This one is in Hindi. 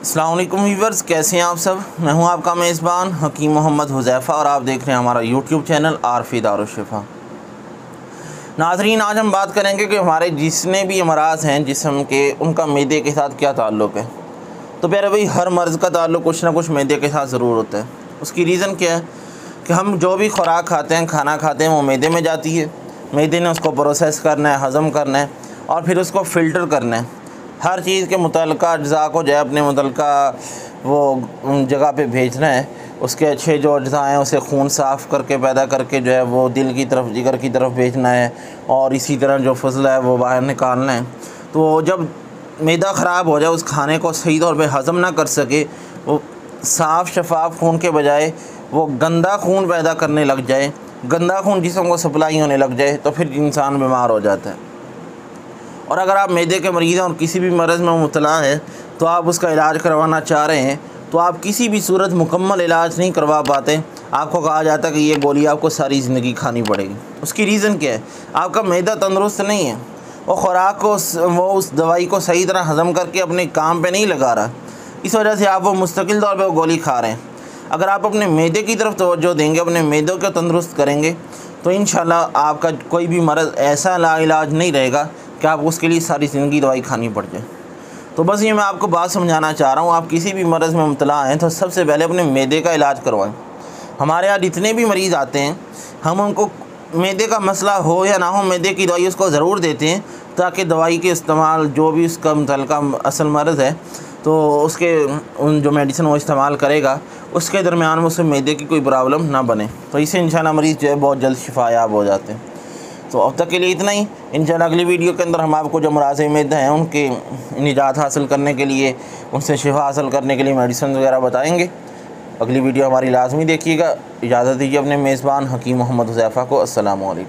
अस्सलाम वालेकुम व्यूअर्स, कैसे हैं आप सब। मैं हूं आपका मेज़बान हकीम मोहम्मद हुज़ैफ़ा और आप देख रहे हैं हमारा यूट्यूब चैनल आरफी दारुश्शिफ़ा। नाज़रीन, आज हम बात करेंगे कि हमारे जितने भी अमराज़ हैं जिस्म के, उनका मैदे के साथ क्या ताल्लुक़ है। तो प्यारे भाई, हर मर्ज़ का ताल्लुक़ कुछ ना कुछ मैदे के साथ ज़रूर होता है। उसकी रीज़न क्या है कि हम जो भी खुराक खाते हैं, खाना खाते हैं, वो मैदे में जाती है। मैदे ने उसको प्रोसेस करना है, हज़म करना है और फिर उसको फ़िल्टर करना है। हर चीज़ के मुतल्लिका अज्ज़ा को जो है अपने मुतल्लिका वो जगह पे भेजना है। उसके अच्छे जो अज्ज़ा हैं उसे खून साफ़ करके पैदा करके जो है वो दिल की तरफ, जिगर की तरफ भेजना है और इसी तरह जो फजला है वो बाहर निकालना है। तो जब मैदा ख़राब हो जाए, उस खाने को सही तौर पे हज़म ना कर सके, वो साफ़ शफ़ाफ़ खून के बजाय वो गंदा खून पैदा करने लग जाए, गंदा खून जिस्म को सप्लाई होने लग जाए, तो फिर इंसान बीमार हो जाता है। और अगर आप मैदे के मरीज़ हैं और किसी भी मर्ज़ में मुब्तला है तो आप उसका इलाज करवाना चाह रहे हैं, तो आप किसी भी सूरत मुकम्मल इलाज नहीं करवा पाते। आपको कहा जाता है कि ये गोली आपको सारी ज़िंदगी खानी पड़ेगी। उसकी रीज़न क्या है? आपका मैदा तंदुरुस्त नहीं है, वो ख़ुराक को, वो उस दवाई को सही तरह हज़म करके अपने काम पे नहीं लगा रहा। इस वजह से आप वो मुस्तकिल तौर पे वो गोली खा रहे हैं। अगर आप अपने मैदे की तरफ तवज्जो देंगे, अपने मैदे को तंदुरुस्त करेंगे, तो इंशाल्लाह आपका कोई भी मर्ज़ ऐसा लाइलाज नहीं रहेगा कि आप उसके लिए सारी ज़िंदगी दवाई खानी पड़ जाए। तो बस ये मैं आपको बात समझाना चाह रहा हूँ, आप किसी भी मर्ज़ में मुब्तला हैं तो सबसे पहले अपने मैदे का इलाज करवाएं। हमारे यहाँ जितने भी मरीज़ आते हैं, हम उनको मैदे का मसला हो या ना हो, मैदे की दवाई उसको ज़रूर देते हैं, ताकि दवाई के इस्तेमाल जो भी उसका मुतल्लिका असल मर्ज़ है तो उसके उन जो मेडिसिन वो इस्तेमाल करेगा, उसके दरमियान में उसे मैदे की कोई प्रॉब्लम ना बने। तो इससे इंशाल्लाह मरीज़ जो है बहुत जल्द शिफायाब हो जाते हैं। तो अब तक के लिए इतना ही। इंशाल्लाह अगली वीडियो के अंदर हम आपको जो अमराज़ मैदा हैं उनके निजात हासिल करने के लिए, उनसे शिफा हासिल करने के लिए मेडिसिन वगैरह बताएँगे। अगली वीडियो हमारी लाजमी देखिएगा। इजाज़त दीजिए अपने मेज़बान हकीम मोहम्मद हुज़ैफ़ा को। अस्सलामु अलैकुम।